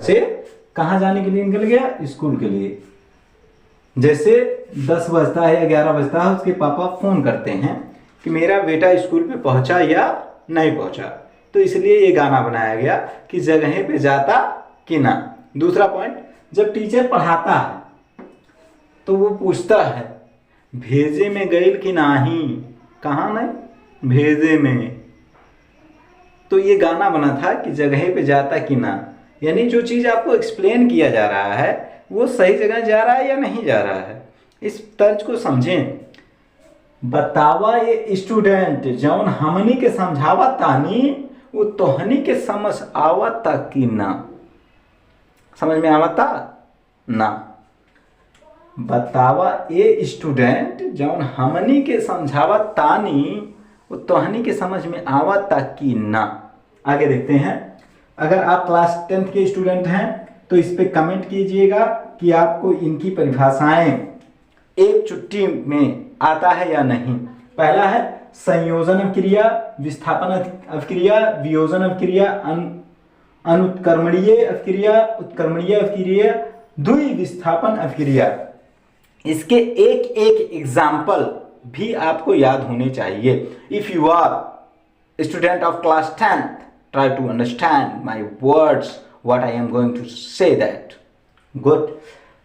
से कहाँ जाने के लिए निकल गया, स्कूल के लिए। जैसे 10 बजता है या 11 बजता है, उसके पापा फोन करते हैं कि मेरा बेटा स्कूल पे पहुंचा या नहीं पहुंचा, तो इसलिए ये गाना बनाया गया कि जगह पे जाता कि ना। दूसरा पॉइंट, जब टीचर पढ़ाता है तो वो पूछता है भेजे में गईल कि नाही, कहाँ नहीं, भेजे में। तो ये गाना बना था कि जगह पे जाता कि ना, यानी जो चीज़ आपको एक्सप्लेन किया जा रहा है वो सही जगह जा रहा है या नहीं जा रहा है। इस तर्ज को समझें। बतावा ये स्टूडेंट जौन हमनी के समझावा तानी वो तोहनी के समझ आवता कि ना, समझ में आवता ना। बतावा ये स्टूडेंट जौन हमनी के समझावा तानी वो तोहनी के समझ में आवता कि ना। आगे देखते हैं। अगर आप क्लास 10th के स्टूडेंट हैं तो इस पे कमेंट कीजिएगा कि आपको इनकी परिभाषाएं एक चुट्टी में आता है या नहीं। पहला है संयोजन अवक्रिया, विस्थापन अवक्रिया, वियोजन अवक्रिया, अनुत्क्रमणीय अवक्रिया, उत्क्रमणीय अवक्रिया, द्वि विस्थापन अवक्रिया। इसके एक एक एग्जाम्पल भी आपको याद होने चाहिए। If you are student of class 10th, try to understand my words, what I am going to say that. Good.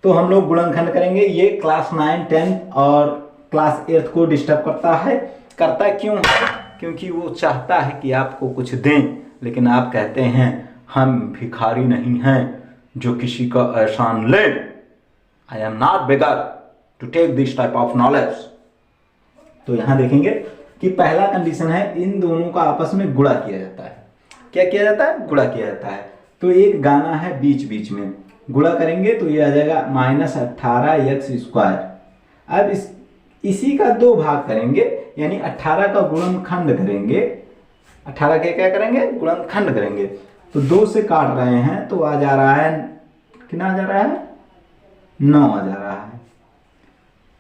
तो हम लोग गुणनखंड करेंगे। ये क्लास 9, 10 और क्लास 8 को डिस्टर्ब करता है। करता क्यों? क्योंकि वो चाहता है कि आपको कुछ दें, लेकिन आप कहते हैं हम भिखारी नहीं हैं जो किसी का एहसान ले। I am not beggar to take this type of knowledge. तो यहाँ देखेंगे कि पहला कंडीशन है इन दोनों का आपस में गुणा किया जाता है। क्या किया जाता है? गुणा किया जाता है। तो एक गाना है बीच बीच में, गुणा करेंगे तो ये आ जाएगा -18x²। अब इसी का 2 भाग करेंगे, यानी 18 का गुणनखंड करेंगे। 18 के क्या करेंगे? गुणनखंड करेंगे। तो 2 से काट रहे हैं तो आ जा रहा है, कितना आ जा रहा है? 9 आ जा रहा है।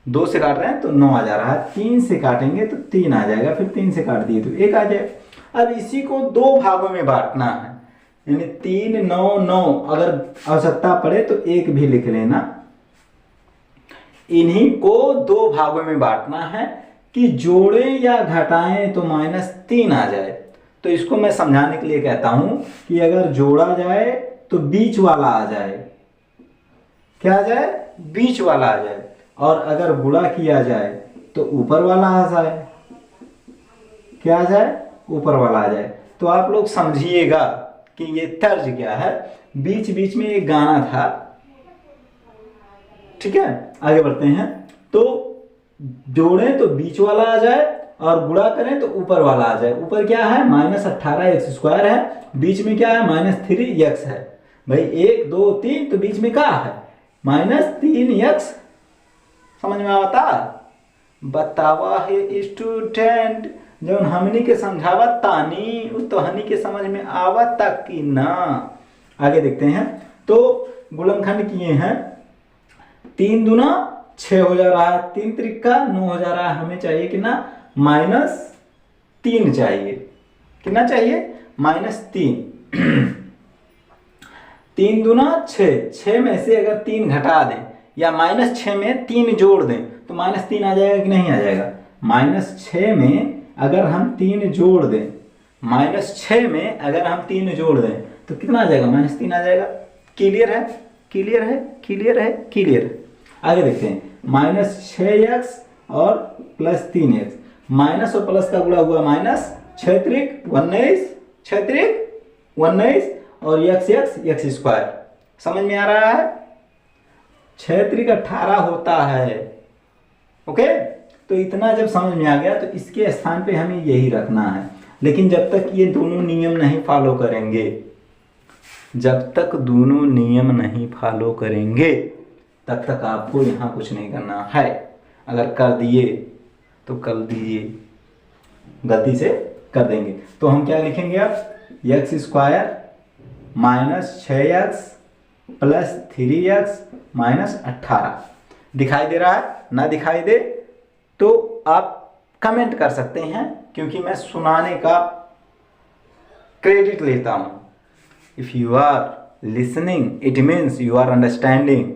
2 से काट रहे हैं तो 9 आ जा रहा है। 3 से काटेंगे तो 3 आ जाएगा, फिर 3 से काट दिए तो 1 आ जाएगा। अब इसी को 2 भागों में बांटना है, यानी 3, 9, 9। अगर आवश्यकता पड़े तो 1 भी लिख लेना। इन्हीं को 2 भागों में बांटना है कि जोड़े या घटाएं तो -3 आ जाए। तो इसको मैं समझाने के लिए कहता हूं कि अगर जोड़ा जाए तो बीच वाला आ जाए। क्या आ जाए? बीच वाला आ जाए। और अगर गुणा किया जाए तो ऊपर वाला आ जाए। क्या आ जाए? ऊपर वाला आ जाए। तो आप लोग समझिएगा कि ये तर्ज क्या है। बीच बीच में एक गाना था, ठीक है। आगे बढ़ते हैं। तो जोड़ें तो बीच वाला आ जाए और गुणा करें तो ऊपर वाला आ जाए। ऊपर क्या है? -18x² है, बीच में क्या है? -3x है। भाई 1, 2, 3, तो बीच में क्या है? -3x। समझ में आता? बतावा है स्टूडेंट जौन हमनी के समझावा तानी उ तोहनी के समझ में आवता कि ना। आगे देखते हैं। तो गुणनखंड किए हैं, 3 दूना 6 हो जा रहा है, 3 त्रिका 9 हो जा रहा है। हमें चाहिए कि ना -3 चाहिए। कितना चाहिए? -3। 3 दूना 6, 6 में से अगर 3 घटा दें या -6 में 3 जोड़ दें तो -3 आ जाएगा कि नहीं आ जाएगा? -6 में अगर हम 3 जोड़ दें, -6 में अगर हम 3 जोड़ दें तो कितना आ जाएगा? -3 आ जाएगा। क्लियर है? क्लियर है? क्लियर है? क्लियर है। आगे देखते हैं। -6x और +3x, माइनस और प्लस का गुणा हुआ -6 त्रिक 19, 6 त्रिक 19 और x²। समझ में आ रहा है? 6 त्रिक 18 होता है। ओके, तो इतना जब समझ में आ गया तो इसके स्थान पे हमें यही रखना है। लेकिन जब तक ये दोनों नियम नहीं फॉलो करेंगे, जब तक दोनों नियम नहीं फॉलो करेंगे तब तक आपको यहाँ कुछ नहीं करना है। अगर कर दिए तो कर दीजिए, गलती से कर देंगे तो हम क्या लिखेंगे? अब x² -6x + 3x -18। दिखाई दे रहा है? ना दिखाई दे तो आप कमेंट कर सकते हैं, क्योंकि मैं सुनाने का क्रेडिट लेता हूं। If you are listening, it means you are understanding.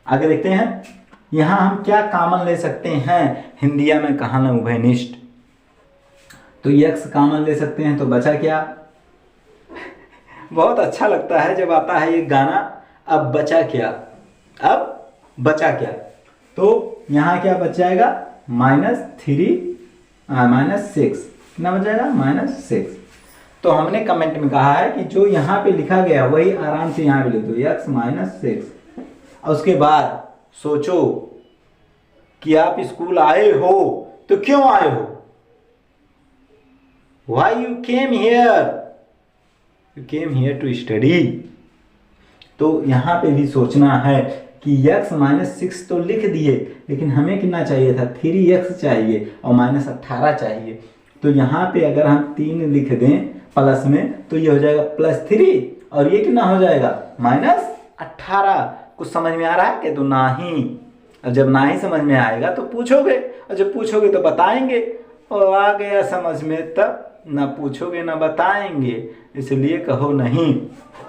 आगे देखते हैं, यहां हम क्या कॉमन ले सकते हैं, हिंदिया में कहा ना उभयनिष्ठ, तो यक्स कॉमन ले सकते हैं, तो बचा क्या? बहुत अच्छा लगता है जब आता है ये गाना, अब बचा क्या, अब बचा क्या, तो यहां क्या बच जाएगा, -6 कितना बच जाएगा, -6। तो हमने कमेंट में कहा है कि जो यहाँ पे लिखा गया वही आराम से यहाँ पे लिख दो, x -6। और उसके बाद सोचो कि आप स्कूल आए हो तो क्यों आए हो, Why you came here? You came here to study. तो यहाँ पे भी सोचना है कि x -6 तो लिख दिए, लेकिन हमें कितना चाहिए था, 3x चाहिए और -18 चाहिए। तो यहाँ पे अगर हम 3 लिख दें प्लस में तो ये हो जाएगा +3 और ये कितना हो जाएगा, -18। कुछ समझ में आ रहा है कि तो नहीं। अब जब ना ही समझ में आएगा तो पूछोगे, और जब पूछोगे तो बताएंगे, और आ गया समझ में तब ना पूछोगे ना बताएंगे, इसलिए कहो नहीं।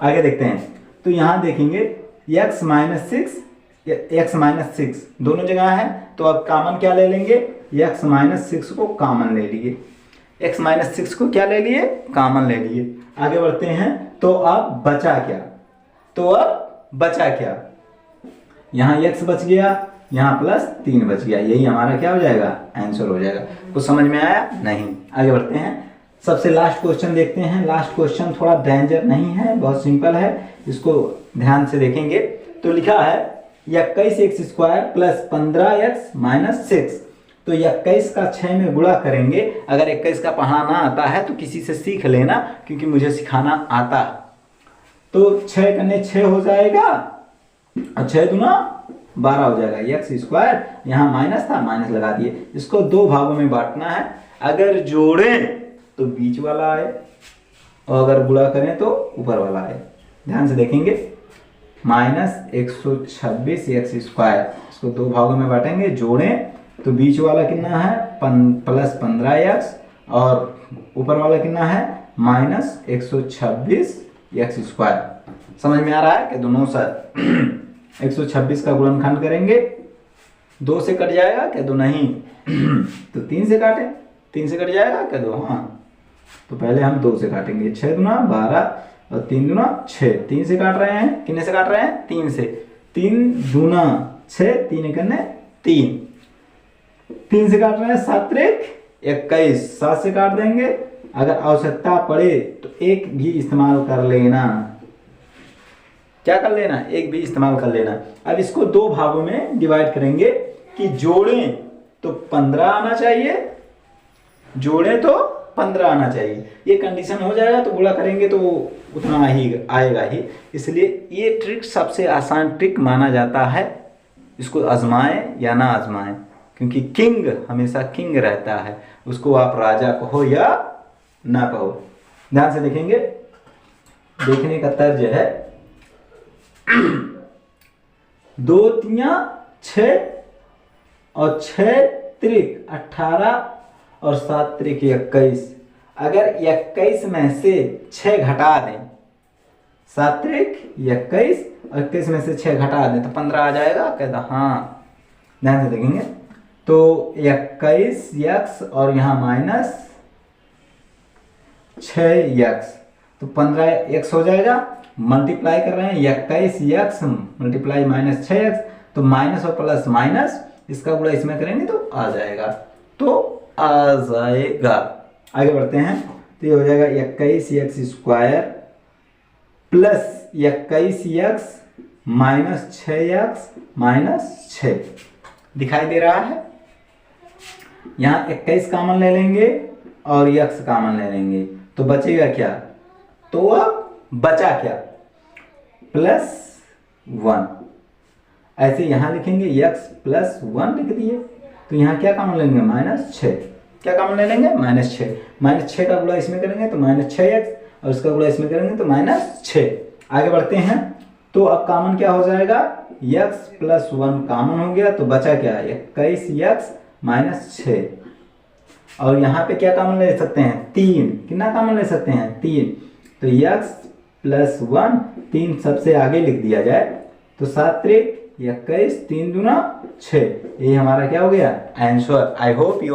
आगे देखते हैं, तो यहाँ देखेंगे x -6 दोनों जगह है, तो अब कॉमन क्या ले लेंगे, x -6 को कॉमन ले लिए, x -6 को क्या ले लिए, कॉमन ले लिए। आगे बढ़ते हैं, तो अब बचा क्या, तो अब बचा क्या, यहाँ x बच गया, यहाँ +3 बच गया, यही हमारा क्या हो जाएगा, आंसर हो जाएगा। कुछ समझ में आया? नहीं। आगे बढ़ते हैं, सबसे लास्ट क्वेश्चन देखते हैं। लास्ट क्वेश्चन थोड़ा डेंजर नहीं है, बहुत सिंपल है, इसको ध्यान से देखेंगे। तो लिखा है 21x² + 15x - 6। तो 21 का 6 में गुणा करेंगे। अगर 21 का पढ़ाना आता है तो किसी से सीख लेना, क्योंकि मुझे सिखाना आता है। तो 6 करने 6 हो जाएगा और 6 दूना 12 हो जाएगा। x², यहाँ माइनस था, माइनस लगा दिए। इसको 2 भागों में बांटना है, अगर जोड़ें तो बीच वाला आए और अगर गुणा करें तो ऊपर वाला आए। ध्यान से देखेंगे, -126x², इसको 2 भागों में बांटेंगे, जोड़ें तो बीच वाला कितना है, +15x और ऊपर वाला कितना है, -126x²। समझ में आ रहा है कि दोनों साथ 126 का गुणनखंड करेंगे, 2 से कट जाएगा क्या, 2 नहीं तो 3 से काटें, 3 से कट जाएगा क्या, 2, हाँ। तो पहले हम 2 से काटेंगे, 6 दूना 12 और 3 दूना 6, 3 से काट रहे हैं, कितने से काट रहे हैं, 3 से। 3 दूना 6, 3 करने 3, 3 से काट रहे हैं, 7 त्रिक 21, 7 से काट देंगे। अगर आवश्यकता पड़े तो 1 भी इस्तेमाल कर लेना, क्या कर लेना, 1 भी इस्तेमाल कर लेना। अब इसको 2 भागों में डिवाइड करेंगे कि जोड़ें तो 15 आना चाहिए, जोड़ें तो 15 आना चाहिए। ये कंडीशन हो जाएगा तो गुणा करेंगे तो उतना ही आएगा ही। इसलिए ये ट्रिक सबसे आसान ट्रिक माना जाता है। इसको आजमाएं या ना आजमाएं, क्योंकि किंग हमेशा किंग रहता है, उसको आप राजा कहो या ना कहो। ध्यान से देखेंगे, देखने का तर्ज है 2 तिया 6 और 6 त्रिक 18 और 7 त्रिक 21। अगर 21 में से 6 घटा दें, 7 त्रिक 21 और 21 में से 6 घटा दें तो 15 आ जाएगा, कहता हाँ। ध्यान से देखेंगे, तो 21x और यहाँ -6x, तो 15x हो जाएगा। मल्टीप्लाई कर रहे हैं, 21x मल्टीप्लाई -6x, तो माइनस और प्लस माइनस, इसका गुणा इसमें करेंगे तो आ जाएगा, तो आ जाएगा। आगे बढ़ते हैं, तो ये हो जाएगा 21x² + 21x -6x -6। दिखाई दे रहा है? यहाँ 21 कॉमन ले लेंगे और x कॉमन ले लेंगे, तो बचेगा क्या, तो अब बचा क्या, +1। ऐसे यहाँ लिखेंगे x +1 लिख दिए, तो यहाँ क्या कॉमन लेंगे, -6। क्या कॉमन ले लेंगे, -6। -6 का गुणा इसमें करेंगे तो -6x और इसका गुणा इसमें करेंगे तो -6। आगे बढ़ते हैं, तो अब कॉमन क्या हो जाएगा, x +1 कॉमन हो गया, तो बचा क्या, 21x -6। और यहाँ पे क्या कॉमन ले सकते हैं, 3। कितना कॉमन ले सकते हैं, 3। तो x प्लस 1, 3 सबसे आगे लिख दिया जाए तो 7 3 21, 3 दूना 6, ये हमारा क्या हो गया आंसर। I hope you